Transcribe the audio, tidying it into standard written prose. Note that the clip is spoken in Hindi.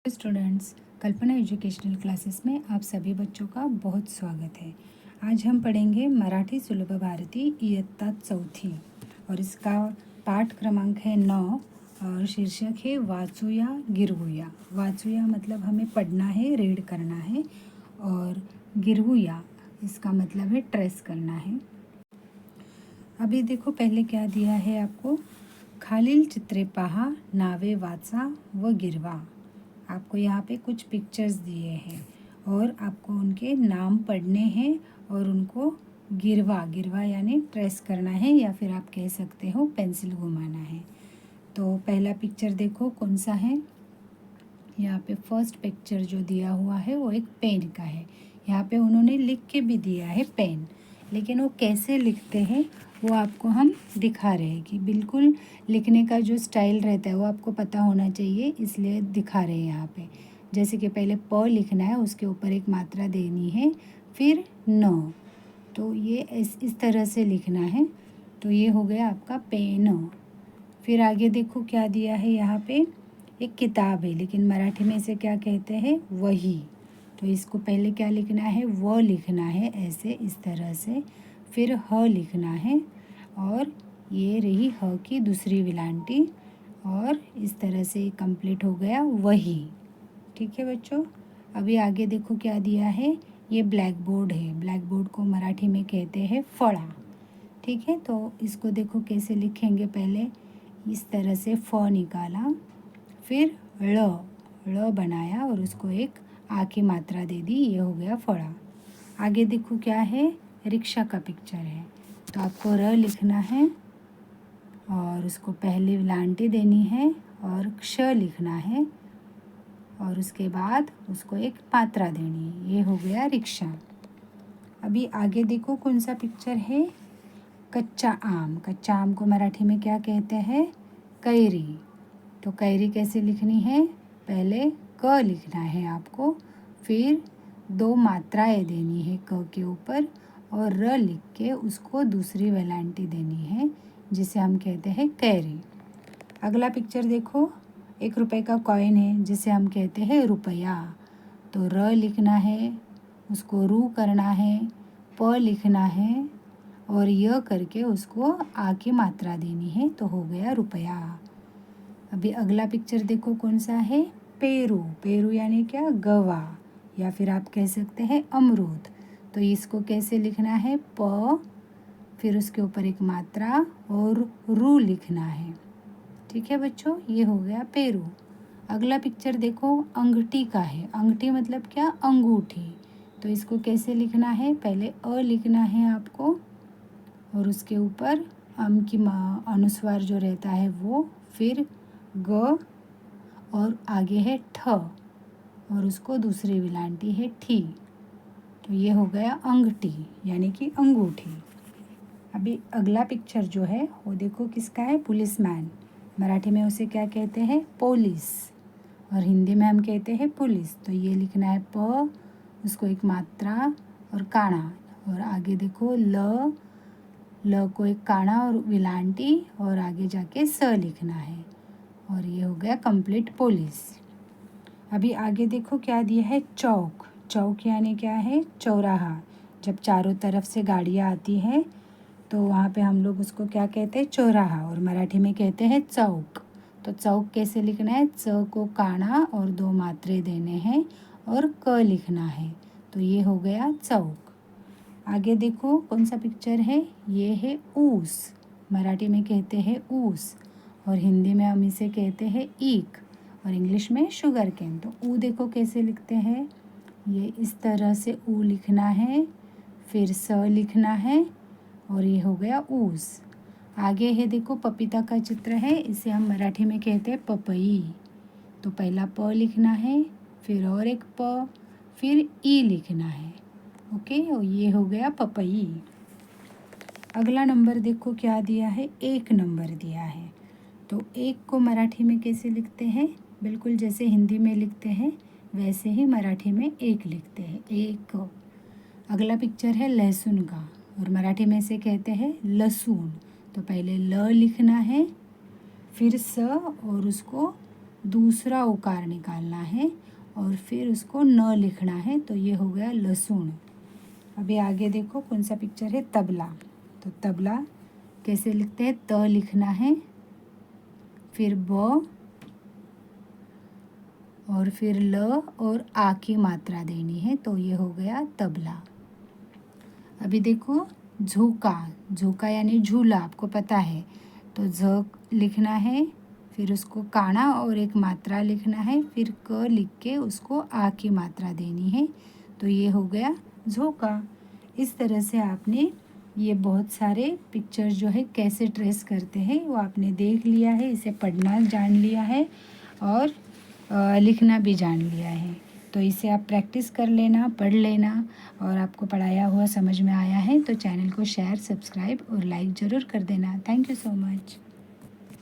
स्टूडेंट्स, कल्पना एजुकेशनल क्लासेस में आप सभी बच्चों का बहुत स्वागत है। आज हम पढ़ेंगे मराठी सुलभ भारती इयत्ता चौथी और इसका पाठ क्रमांक है 9 और शीर्षक है वाचूया गिरवूया। वाचूया मतलब हमें पढ़ना है, रीड करना है, और गिरवूया इसका मतलब है ट्रेस करना है। अभी देखो पहले क्या दिया है आपको, खालील चित्रे पहा, नावे वाचा व गिरवा। आपको यहाँ पे कुछ पिक्चर्स दिए हैं और आपको उनके नाम पढ़ने हैं और उनको गिरवा यानी ट्रेस करना है, या फिर आप कह सकते हो पेंसिल घुमाना है। तो पहला पिक्चर देखो कौन सा है। यहाँ पे फर्स्ट पिक्चर जो दिया हुआ है वो एक पेन का है। यहाँ पे उन्होंने लिख के भी दिया है पेन, लेकिन वो कैसे लिखते हैं वो आपको हम दिखा रहे हैं कि बिल्कुल लिखने का जो स्टाइल रहता है वो आपको पता होना चाहिए, इसलिए दिखा रहे हैं यहाँ पे। जैसे कि पहले प लिखना है, उसके ऊपर एक मात्रा देनी है, फिर न, तो ये इस तरह से लिखना है। तो ये हो गया आपका पेन। फिर आगे देखो क्या दिया है यहाँ पे, एक किताब है, लेकिन मराठी में इसे क्या कहते हैं, वही। तो इसको पहले क्या लिखना है, व लिखना है ऐसे, इस तरह से, फिर ह लिखना है, और ये रही ह की दूसरी विलांटी, और इस तरह से कंप्लीट हो गया वही। ठीक है बच्चों। अभी आगे देखो क्या दिया है, ये ब्लैक बोर्ड है। ब्लैक बोर्ड को मराठी में कहते हैं फड़ा। ठीक है, तो इसको देखो कैसे लिखेंगे। पहले इस तरह से फ निकाला, फिर ळ बनाया और उसको एक आ की मात्रा दे दी, ये हो गया फड़ा। आगे देखो क्या है, रिक्शा का पिक्चर है। तो आपको र लिखना है और उसको पहली लांटी देनी है और क्ष लिखना है, और उसके बाद उसको एक मात्रा देनी है, ये हो गया रिक्शा। अभी आगे देखो कौन सा पिक्चर है, कच्चा आम। कच्चा आम को मराठी में क्या कहते हैं, कैरी। तो कैरी कैसे लिखनी है, पहले क लिखना है आपको, फिर 2 मात्राएं देनी है क के ऊपर, और र लिख के उसको दूसरी वेलांटी देनी है, जिसे हम कहते हैं कैरी। अगला पिक्चर देखो, 1 रुपये का कॉइन है जिसे हम कहते हैं रुपया। तो र लिखना है, उसको रू करना है, प लिखना है, और य करके उसको आ की मात्रा देनी है, तो हो गया रुपया। अभी अगला पिक्चर देखो कौन सा है, पेरू। पेरू यानी क्या, गवा, या फिर आप कह सकते हैं अमरूद। तो इसको कैसे लिखना है, प, फिर उसके ऊपर एक मात्रा और रू लिखना है। ठीक है बच्चों, ये हो गया पेरू। अगला पिक्चर देखो, अंगठी का है। अंगठी मतलब क्या, अंगूठी। तो इसको कैसे लिखना है, पहले अ लिखना है आपको, और उसके ऊपर अम की अनुस्वार जो रहता है वो, फिर ग, और आगे है ठ, और उसको दूसरी विलांटी है ठी। तो ये हो गया अंगठी यानी कि अंगूठी। अभी अगला पिक्चर जो है वो देखो किसका है, पुलिसमैन। मराठी में उसे क्या कहते हैं, पुलिस, और हिंदी में हम कहते हैं पुलिस। तो ये लिखना है प, उसको एक मात्रा और काणा, और आगे देखो ल को एक काणा और विलांटी, और आगे जाके स लिखना है, और ये हो गया कंप्लीट पुलिस। अभी आगे देखो क्या दिया है, चौक। चौक यानी क्या है, चौराहा। जब चारों तरफ से गाड़ियाँ आती हैं तो वहाँ पे हम लोग उसको क्या कहते हैं, चौराहा, और मराठी में कहते हैं चौक। तो चौक कैसे लिखना है, च को काणा और 2 मात्रे देने हैं, और क लिखना है, तो ये हो गया चौक। आगे देखो कौन सा पिक्चर है, ये है ऊस। मराठी में कहते हैं ऊस, और हिंदी में हम इसे कहते हैं ईख, और इंग्लिश में शुगर केन। तो ऊ देखो कैसे लिखते हैं, ये इस तरह से ऊ लिखना है, फिर स लिखना है, और ये हो गया ऊस। आगे है देखो पपीता का चित्र है, इसे हम मराठी में कहते हैं पपई। तो पहला प लिखना है, फिर और एक प, फिर ई लिखना है। ओके, और ये हो गया पपई। अगला नंबर देखो क्या दिया है, 1 नंबर दिया है। तो 1 को मराठी में कैसे लिखते हैं, बिल्कुल जैसे हिंदी में लिखते हैं वैसे ही मराठी में 1 लिखते हैं, 1। अगला पिक्चर है लहसुन का, और मराठी में इसे कहते हैं लहसुन। तो पहले ल लिखना है, फिर स, और उसको दूसरा उकार निकालना है और फिर उसको न लिखना है, तो ये हो गया लहसुन। अभी आगे देखो कौन सा पिक्चर है, तबला। तो तबला कैसे लिखते हैं, त लिखना है, फिर ब और फिर ल और आ की मात्रा देनी है, तो ये हो गया तबला। अभी देखो झोका, झोका यानी झूला, आपको पता है। तो झ लिखना है, फिर उसको काना और एक मात्रा लिखना है, फिर क लिख के उसको आ की मात्रा देनी है, तो ये हो गया झोका। इस तरह से आपने ये बहुत सारे पिक्चर्स जो है कैसे ट्रेस करते हैं वो आपने देख लिया है, इसे पढ़ना जान लिया है और लिखना भी जान लिया है। तो इसे आप प्रैक्टिस कर लेना, पढ़ लेना, और आपको पढ़ाया हुआ समझ में आया है तो चैनल को शेयर, सब्सक्राइब और लाइक ज़रूर कर देना। Thank you so much.